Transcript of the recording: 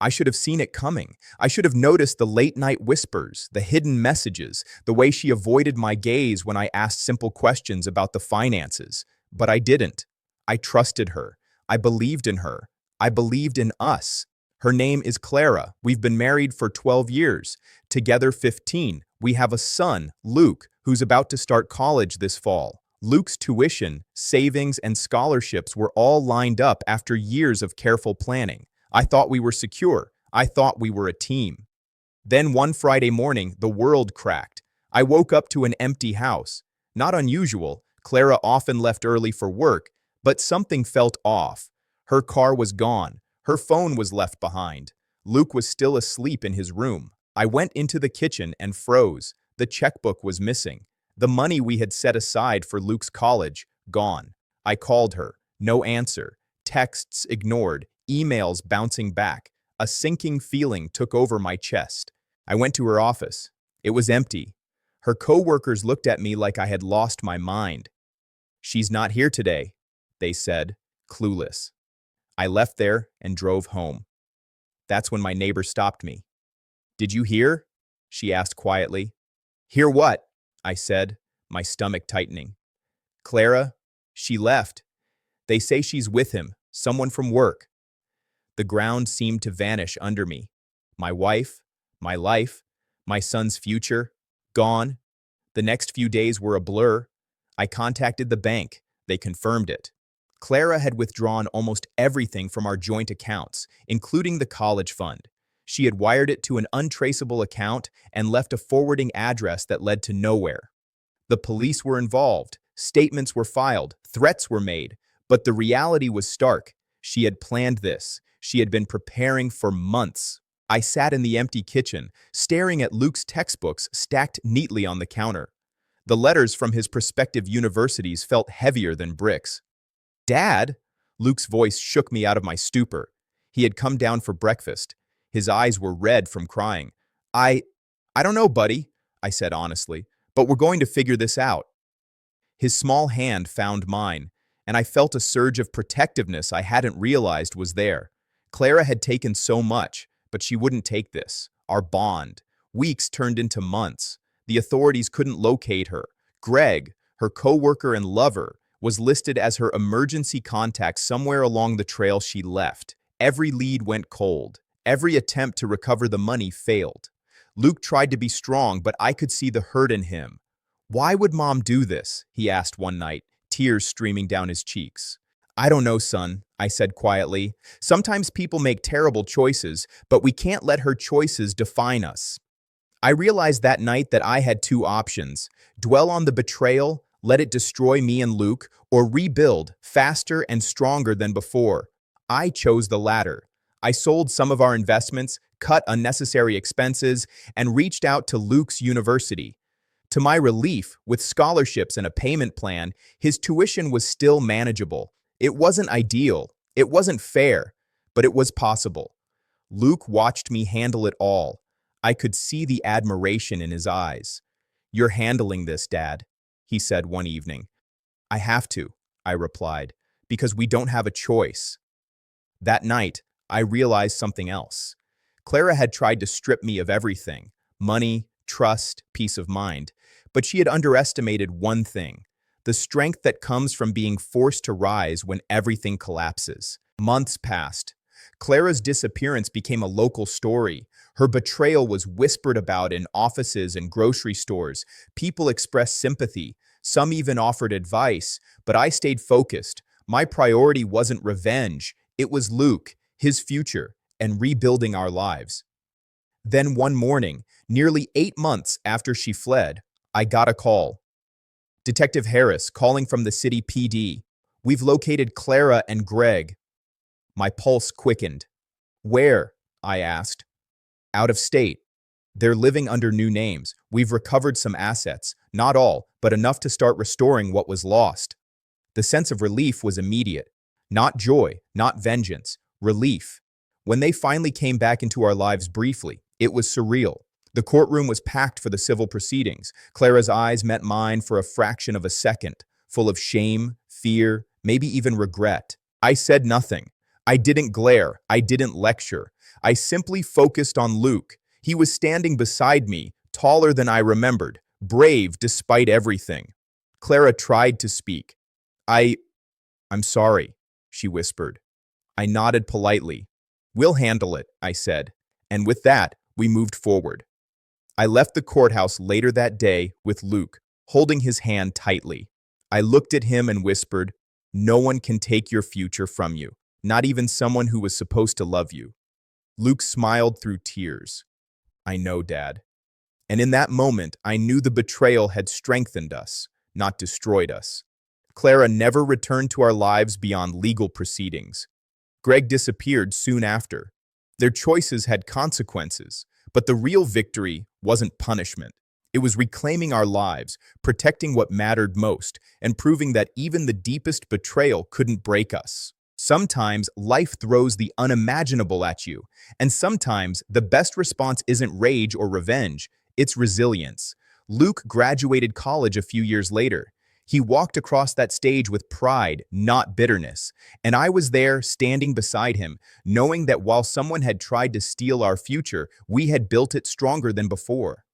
I should have seen it coming. I should have noticed the late-night whispers, the hidden messages, the way she avoided my gaze when I asked simple questions about the finances. But I didn't. I trusted her. I believed in her. I believed in us. Her name is Clara. We've been married for 12 years. Together 15. We have a son, Luke, who's about to start college this fall. Luke's tuition, savings, and scholarships were all lined up after years of careful planning. I thought we were secure. I thought we were a team. Then one Friday morning, the world cracked. I woke up to an empty house. Not unusual. Clara often left early for work, but something felt off. Her car was gone. Her phone was left behind. Luke was still asleep in his room. I went into the kitchen and froze. The checkbook was missing. The money we had set aside for Luke's college, gone. I called her. No answer. Texts ignored. Emails bouncing back. A sinking feeling took over my chest. I went to her office. It was empty. Her coworkers looked at me like I had lost my mind. "She's not here today," they said, clueless. I left there and drove home. That's when my neighbor stopped me. "Did you hear?" she asked quietly. "Hear what?" I said, my stomach tightening. "Clara, she left. They say she's with him, someone from work." The ground seemed to vanish under me. My wife, my life, my son's future, gone. The next few days were a blur. I contacted the bank. They confirmed it. Clara had withdrawn almost everything from our joint accounts, including the college fund. She had wired it to an untraceable account and left a forwarding address that led to nowhere. The police were involved. Statements were filed. Threats were made. But the reality was stark. She had planned this. She had been preparing for months. I sat in the empty kitchen, staring at Luke's textbooks stacked neatly on the counter. The letters from his prospective universities felt heavier than bricks. "Dad?" Luke's voice shook me out of my stupor. He had come down for breakfast. His eyes were red from crying. I don't know, buddy," I said honestly, "but we're going to figure this out." His small hand found mine, and I felt a surge of protectiveness I hadn't realized was there. Clara had taken so much, but she wouldn't take this. Our bond. Weeks turned into months. The authorities couldn't locate her. Greg, her coworker and lover, was listed as her emergency contact somewhere along the trail she left. Every lead went cold. Every attempt to recover the money failed. Luke tried to be strong, but I could see the hurt in him. "Why would Mom do this?" he asked one night, tears streaming down his cheeks. "I don't know, son," I said quietly. "Sometimes people make terrible choices, but we can't let her choices define us." I realized that night that I had two options: dwell on the betrayal, let it destroy me and Luke, or rebuild, faster and stronger than before. I chose the latter. I sold some of our investments, cut unnecessary expenses, and reached out to Luke's university. To my relief, with scholarships and a payment plan, his tuition was still manageable. It wasn't ideal, it wasn't fair, but it was possible. Luke watched me handle it all. I could see the admiration in his eyes. "You're handling this, Dad," he said one evening. "I have to," I replied, "because we don't have a choice." That night, I realized something else. Clara had tried to strip me of everything: money, trust, peace of mind. But she had underestimated one thing: the strength that comes from being forced to rise when everything collapses. Months passed. Clara's disappearance became a local story. Her betrayal was whispered about in offices and grocery stores. People expressed sympathy. Some even offered advice. But I stayed focused. My priority wasn't revenge. It was Luke, his future, and rebuilding our lives. Then one morning, nearly 8 months after she fled, I got a call. "Detective Harris, calling from the city PD. We've located Clara and Greg." My pulse quickened. "Where?" I asked. "Out of state. They're living under new names. We've recovered some assets, not all, but enough to start restoring what was lost." The sense of relief was immediate. Not joy, not vengeance, relief. When they finally came back into our lives briefly, it was surreal. The courtroom was packed for the civil proceedings. Clara's eyes met mine for a fraction of a second, full of shame, fear, maybe even regret. I said nothing. I didn't glare. I didn't lecture. I simply focused on Luke. He was standing beside me, taller than I remembered, brave despite everything. Clara tried to speak. I, I'm sorry, she whispered. I nodded politely. We'll handle it, I said. And with that, we moved forward. I left the courthouse later that day with Luke, holding his hand tightly. I looked at him and whispered, no one can take your future from you, not even someone who was supposed to love you. Luke smiled through tears. I know, Dad. And in that moment, I knew the betrayal had strengthened us, not destroyed us. Clara never returned to our lives beyond legal proceedings. Greg disappeared soon after. Their choices had consequences, but the real victory wasn't punishment. It was reclaiming our lives, protecting what mattered most, and proving that even the deepest betrayal couldn't break us. Sometimes life throws the unimaginable at you, and sometimes the best response isn't rage or revenge, it's resilience. Luke graduated college a few years later. He walked across that stage with pride, not bitterness, and I was there standing beside him, knowing that while someone had tried to steal our future, we had built it stronger than before.